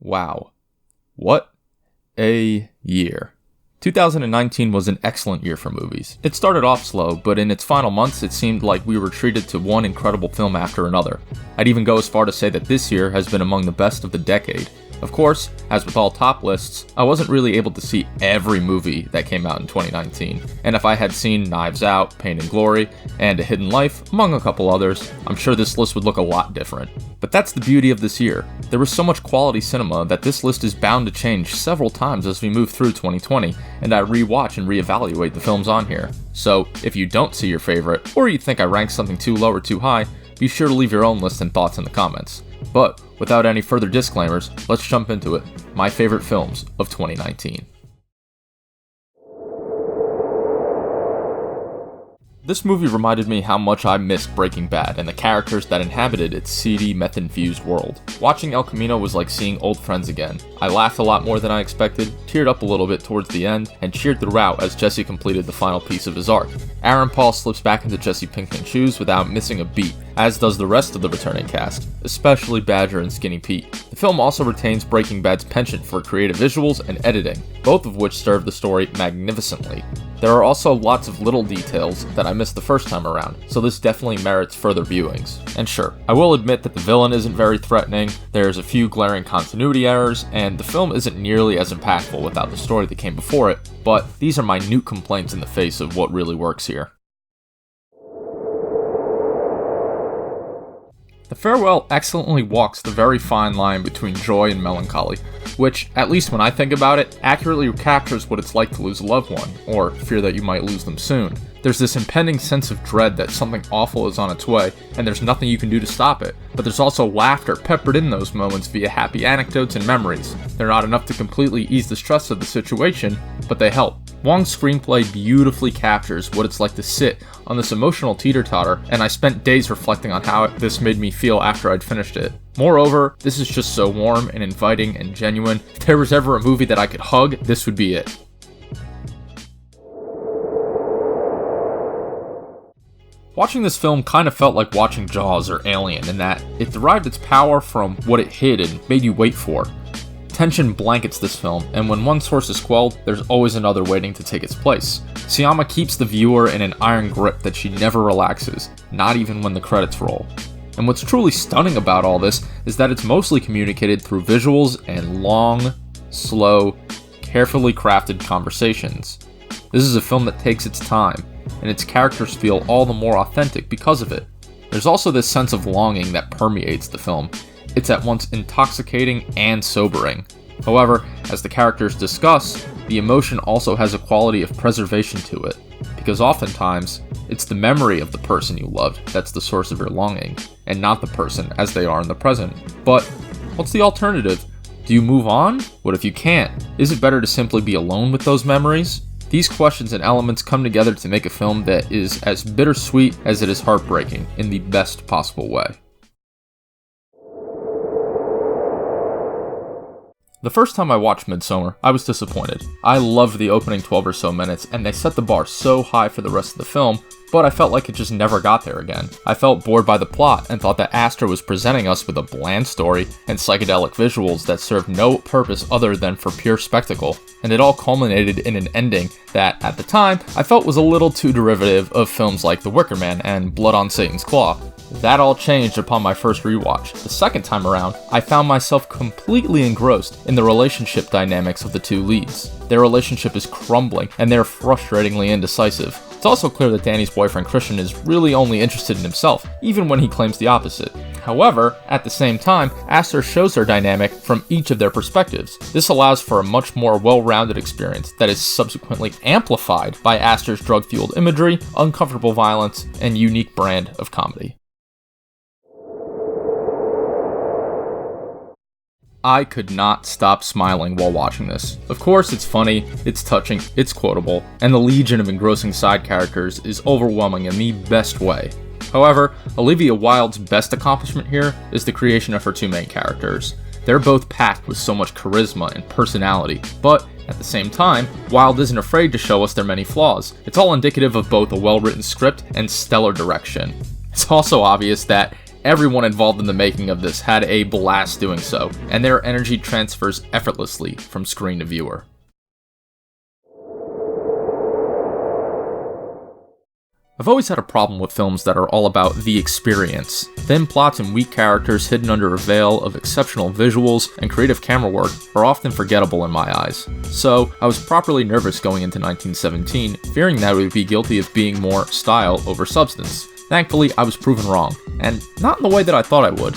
Wow. What a year. 2019 was an excellent year for movies. It started off slow, but in its final months it seemed like we were treated to one incredible film after another. I'd even go as far to say that this year has been among the best of the decade. Of course, as with all top lists, I wasn't really able to see every movie that came out in 2019, and if I had seen Knives Out, Pain and Glory, and A Hidden Life, among a couple others, I'm sure this list would look a lot different. But that's the beauty of this year. There was so much quality cinema that this list is bound to change several times as we move through 2020, and I rewatch and reevaluate the films on here. So, if you don't see your favorite, or you think I ranked something too low or too high, be sure to leave your own list and thoughts in the comments. But, without any further disclaimers, let's jump into it. My favorite films of 2019. This movie reminded me how much I missed Breaking Bad and the characters that inhabited its seedy, meth-infused world. Watching El Camino was like seeing old friends again. I laughed a lot more than I expected, teared up a little bit towards the end, and cheered throughout as Jesse completed the final piece of his arc. Aaron Paul slips back into Jesse Pinkman's shoes without missing a beat, as does the rest of the returning cast, especially Badger and Skinny Pete. The film also retains Breaking Bad's penchant for creative visuals and editing, both of which serve the story magnificently. There are also lots of little details that I missed the first time around, so this definitely merits further viewings. And sure, I will admit that the villain isn't very threatening, there's a few glaring continuity errors, and the film isn't nearly as impactful without the story that came before it, but these are minute complaints in the face of what really works here. The Farewell excellently walks the very fine line between joy and melancholy, which, at least when I think about it, accurately captures what it's like to lose a loved one, or fear that you might lose them soon. There's this impending sense of dread that something awful is on its way, and there's nothing you can do to stop it, but there's also laughter peppered in those moments via happy anecdotes and memories. They're not enough to completely ease the stress of the situation, but they help. Wong's screenplay beautifully captures what it's like to sit on this emotional teeter-totter, and I spent days reflecting on how this made me feel after I'd finished it. Moreover, this is just so warm and inviting and genuine. If there was ever a movie that I could hug, this would be it. Watching this film kind of felt like watching Jaws or Alien in that it derived its power from what it hid and made you wait for. Tension blankets this film, and when one source is quelled, there's always another waiting to take its place. Siyama keeps the viewer in an iron grip that she never relaxes, not even when the credits roll. And what's truly stunning about all this is that it's mostly communicated through visuals and long, slow, carefully crafted conversations. This is a film that takes its time, and its characters feel all the more authentic because of it. There's also this sense of longing that permeates the film. It's at once intoxicating and sobering. However, as the characters discuss, the emotion also has a quality of preservation to it, because oftentimes, it's the memory of the person you loved that's the source of your longing, and not the person as they are in the present. But what's the alternative? Do you move on? What if you can't? Is it better to simply be alone with those memories? These questions and elements come together to make a film that is as bittersweet as it is heartbreaking in the best possible way. The first time I watched Midsommar, I was disappointed. I loved the opening 12 or so minutes, and they set the bar so high for the rest of the film, but I felt like it just never got there again. I felt bored by the plot, and thought that Astor was presenting us with a bland story and psychedelic visuals that served no purpose other than for pure spectacle, and it all culminated in an ending that, at the time, I felt was a little too derivative of films like The Wicker Man and Blood on Satan's Claw. That all changed upon my first rewatch. The second time around, I found myself completely engrossed in the relationship dynamics of the two leads. Their relationship is crumbling, and they're frustratingly indecisive. It's also clear that Danny's boyfriend Christian is really only interested in himself, even when he claims the opposite. However, at the same time, Astor shows their dynamic from each of their perspectives. This allows for a much more well-rounded experience that is subsequently amplified by Astor's drug-fueled imagery, uncomfortable violence, and unique brand of comedy. I could not stop smiling while watching this. Of course, it's funny, it's touching, it's quotable, and the legion of engrossing side characters is overwhelming in the best way. However, Olivia Wilde's best accomplishment here is the creation of her two main characters. They're both packed with so much charisma and personality, but at the same time, Wilde isn't afraid to show us their many flaws. It's all indicative of both a well-written script and stellar direction. It's also obvious that Everyone involved in the making of this had a blast doing so, and their energy transfers effortlessly from screen to viewer. I've always had a problem with films that are all about the experience. Thin plots and weak characters hidden under a veil of exceptional visuals and creative camera work are often forgettable in my eyes. So, I was properly nervous going into 1917, fearing that I would be guilty of being more style over substance. Thankfully, I was proven wrong, and not in the way that I thought I would.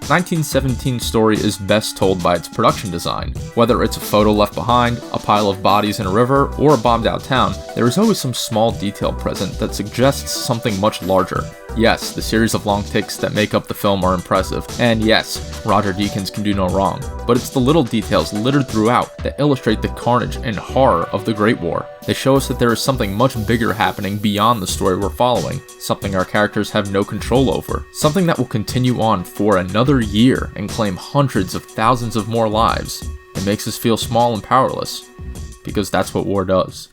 1917's story is best told by its production design. Whether it's a photo left behind, a pile of bodies in a river, or a bombed out town, there is always some small detail present that suggests something much larger. Yes, the series of long takes that make up the film are impressive, and yes, Roger Deakins can do no wrong, but it's the little details littered throughout that illustrate the carnage and horror of the Great War. They show us that there is something much bigger happening beyond the story we're following, something our characters have no control over, something that will continue on for another year and claim hundreds of thousands of more lives. It makes us feel small and powerless, because that's what war does.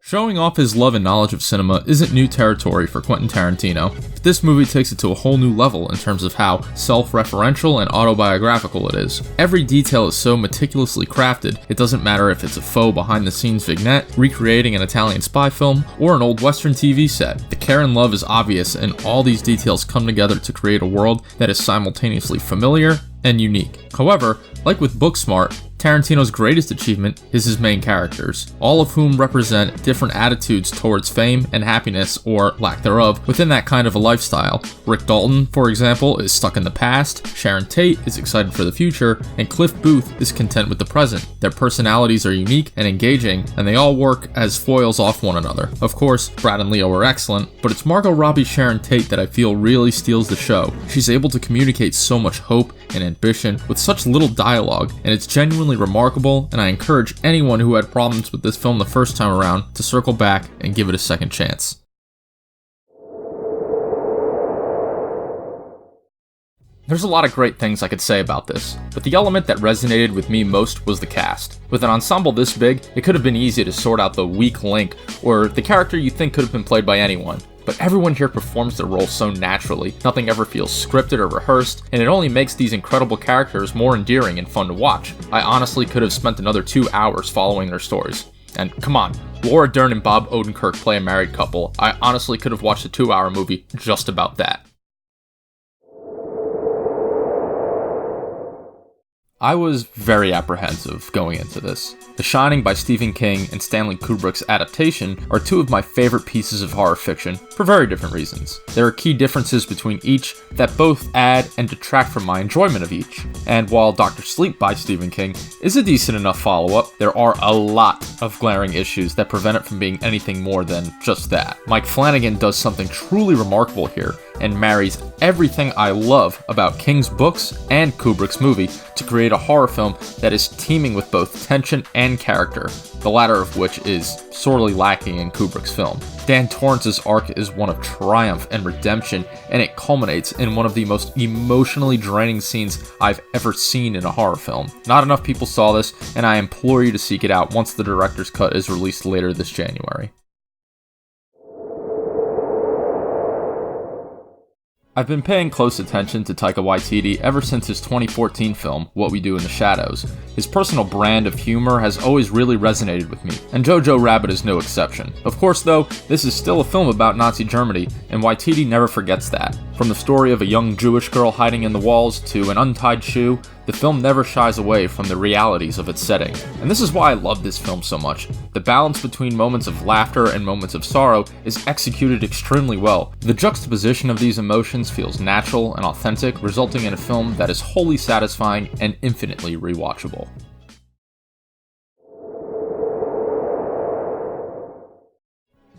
Showing off his love and knowledge of cinema isn't new territory for Quentin Tarantino, but this movie takes it to a whole new level in terms of how self-referential and autobiographical it is. Every detail is so meticulously crafted, it doesn't matter if it's a faux behind-the-scenes vignette, recreating an Italian spy film, or an old Western TV set. The care and love is obvious, and all these details come together to create a world that is simultaneously familiar and unique. However, like with Booksmart, Tarantino's greatest achievement is his main characters, all of whom represent different attitudes towards fame and happiness, or lack thereof, within that kind of a lifestyle. Rick Dalton, for example, is stuck in the past, Sharon Tate is excited for the future, and Cliff Booth is content with the present. Their personalities are unique and engaging, and they all work as foils off one another. Of course, Brad and Leo are excellent, but it's Margot Robbie's Sharon Tate that I feel really steals the show. She's able to communicate so much hope and ambition with such little dialogue, and it's genuinely remarkable, and I encourage anyone who had problems with this film the first time around to circle back and give it a second chance. There's a lot of great things I could say about this, but the element that resonated with me most was the cast. With an ensemble this big, it could have been easy to sort out the weak link, or the character you think could have been played by anyone. But everyone here performs their role so naturally, nothing ever feels scripted or rehearsed, and it only makes these incredible characters more endearing and fun to watch. I honestly could have spent another 2 hours following their stories. And come on, Laura Dern and Bob Odenkirk play a married couple. I honestly could have watched a 2-hour movie just about that. I was very apprehensive going into this. The Shining by Stephen King and Stanley Kubrick's adaptation are two of my favorite pieces of horror fiction for very different reasons. There are key differences between each that both add and detract from my enjoyment of each. And while Dr. Sleep by Stephen King is a decent enough follow-up, there are a lot of glaring issues that prevent it from being anything more than just that. Mike Flanagan does something truly remarkable here and marries everything I love about King's books and Kubrick's movie to create a horror film that is teeming with both tension and character, the latter of which is sorely lacking in Kubrick's film. Dan Torrance's arc is one of triumph and redemption, and it culminates in one of the most emotionally draining scenes I've ever seen in a horror film. Not enough people saw this, and I implore you to seek it out once the director's cut is released later this January. I've been paying close attention to Taika Waititi ever since his 2014 film, What We Do in the Shadows. His personal brand of humor has always really resonated with me, and Jojo Rabbit is no exception. Of course though, this is still a film about Nazi Germany, and Waititi never forgets that. From the story of a young Jewish girl hiding in the walls to an untied shoe, the film never shies away from the realities of its setting. And this is why I love this film so much. The balance between moments of laughter and moments of sorrow is executed extremely well. The juxtaposition of these emotions feels natural and authentic, resulting in a film that is wholly satisfying and infinitely rewatchable.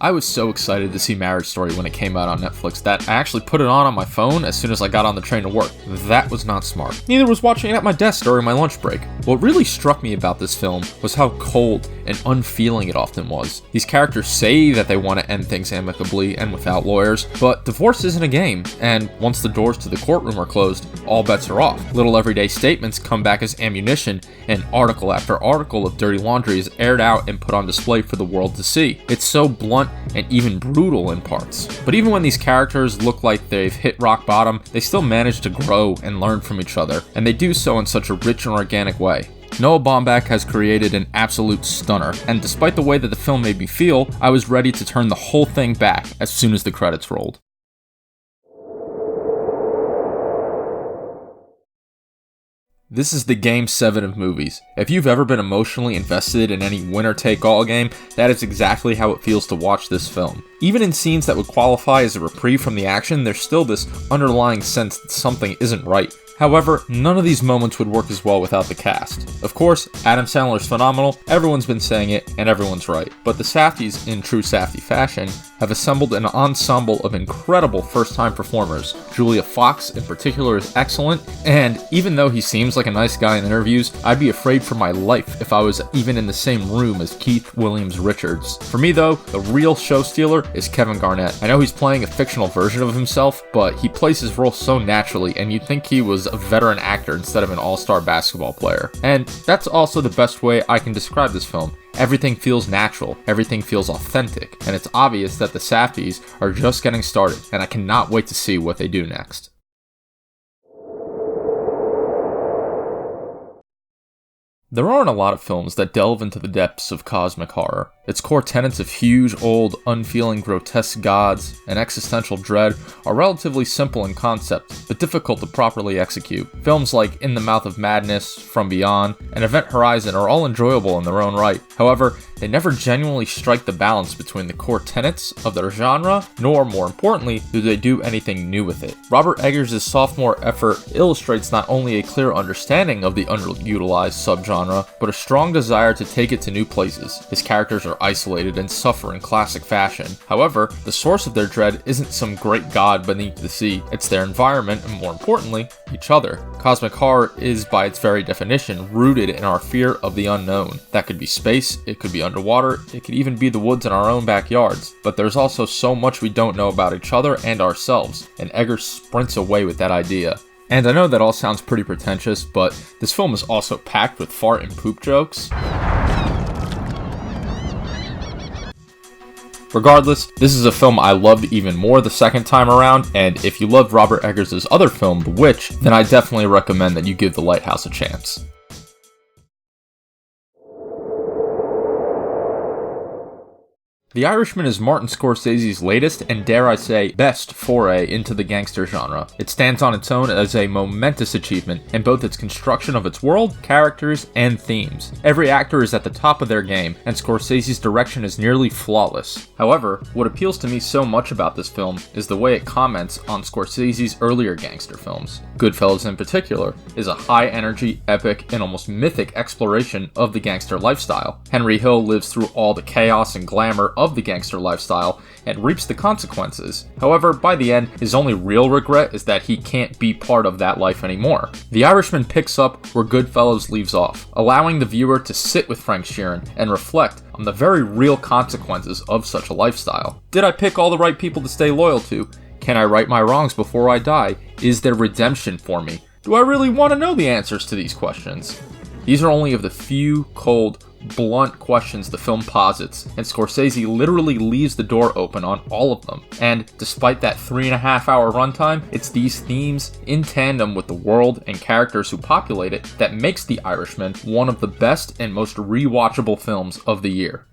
I was so excited to see Marriage Story when it came out on Netflix that I actually put it on my phone as soon as I got on the train to work. That was not smart. Neither was watching it at my desk during my lunch break. What really struck me about this film was how cold and unfeeling it often was. These characters say that they want to end things amicably and without lawyers, but divorce isn't a game, and once the doors to the courtroom are closed, all bets are off. Little everyday statements come back as ammunition, and article after article of dirty laundry is aired out and put on display for the world to see. It's so blunt and even brutal in parts. But even when these characters look like they've hit rock bottom, they still manage to grow and learn from each other, and they do so in such a rich and organic way. Noah Baumbach has created an absolute stunner, and despite the way that the film made me feel, I was ready to turn the whole thing back as soon as the credits rolled. This is the Game 7 of movies. If you've ever been emotionally invested in any winner-take-all game, that is exactly how it feels to watch this film. Even in scenes that would qualify as a reprieve from the action, there's still this underlying sense that something isn't right. However, none of these moments would work as well without the cast. Of course, Adam Sandler's phenomenal, everyone's been saying it, and everyone's right. But the Safdies, in true Safdie fashion, have assembled an ensemble of incredible first-time performers. Julia Fox, in particular, is excellent, and even though he seems like a nice guy in interviews, I'd be afraid for my life if I was even in the same room as Keith Williams Richards. For me, though, the real show stealer is Kevin Garnett. I know he's playing a fictional version of himself, but he plays his role so naturally, and you'd think he was a veteran actor instead of an all-star basketball player. And that's also the best way I can describe this film. Everything feels natural, everything feels authentic, and it's obvious that the Safdies are just getting started, and I cannot wait to see what they do next. There aren't a lot of films that delve into the depths of cosmic horror. Its core tenets of huge, old, unfeeling, grotesque gods and existential dread are relatively simple in concept, but difficult to properly execute. Films like In the Mouth of Madness, From Beyond, and Event Horizon are all enjoyable in their own right. However, they never genuinely strike the balance between the core tenets of their genre, nor, more importantly, do they do anything new with it. Robert Eggers' sophomore effort illustrates not only a clear understanding of the underutilized subgenre, but a strong desire to take it to new places. His characters are isolated and suffer in classic fashion. However, the source of their dread isn't some great god beneath the sea, it's their environment and, more importantly, each other. Cosmic horror is, by its very definition, rooted in our fear of the unknown. That could be space, it could be underwater, it could even be the woods in our own backyards. But there's also so much we don't know about each other and ourselves, and Eggers sprints away with that idea. And I know that all sounds pretty pretentious, but this film is also packed with fart and poop jokes. Regardless, this is a film I loved even more the second time around, and if you loved Robert Eggers' other film, The Witch, then I definitely recommend that you give The Lighthouse a chance. The Irishman is Martin Scorsese's latest and, dare I say, best foray into the gangster genre. It stands on its own as a momentous achievement in both its construction of its world, characters, and themes. Every actor is at the top of their game, and Scorsese's direction is nearly flawless. However, what appeals to me so much about this film is the way it comments on Scorsese's earlier gangster films. Goodfellas in particular is a high-energy, epic, and almost mythic exploration of the gangster lifestyle. Henry Hill lives through all the chaos and glamour of the gangster lifestyle and reaps the consequences. However, by the end, his only real regret is that he can't be part of that life anymore. The Irishman picks up where Goodfellas leaves off, allowing the viewer to sit with Frank Sheeran and reflect on the very real consequences of such a lifestyle. Did I pick all the right people to stay loyal to? Can I right my wrongs before I die? Is there redemption for me? Do I really want to know the answers to these questions? These are only of the few cold, blunt questions the film posits, and Scorsese literally leaves the door open on all of them. And despite that 3.5-hour runtime, it's these themes in tandem with the world and characters who populate it that makes The Irishman one of the best and most rewatchable films of the year.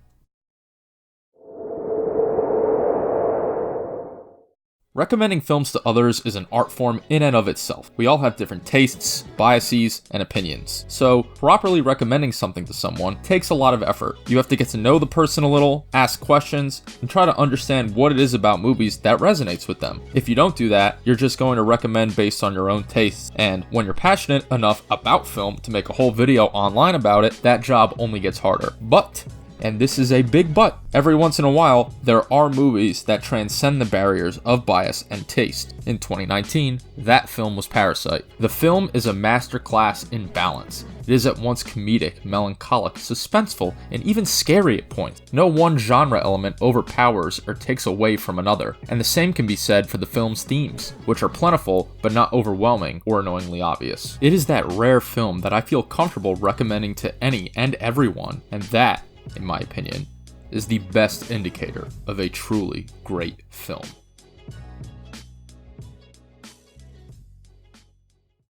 Recommending films to others is an art form in and of itself. We all have different tastes, biases, and opinions. So, properly recommending something to someone takes a lot of effort. You have to get to know the person a little, ask questions, and try to understand what it is about movies that resonates with them. If you don't do that, you're just going to recommend based on your own tastes. And when you're passionate enough about film to make a whole video online about it, that job only gets harder. But, and this is a big but, every once in a while, there are movies that transcend the barriers of bias and taste. In 2019, that film was Parasite. The film is a masterclass in balance. It is at once comedic, melancholic, suspenseful, and even scary at points. No one genre element overpowers or takes away from another, and the same can be said for the film's themes, which are plentiful but not overwhelming or annoyingly obvious. It is that rare film that I feel comfortable recommending to any and everyone, and that, in my opinion, is the best indicator of a truly great film.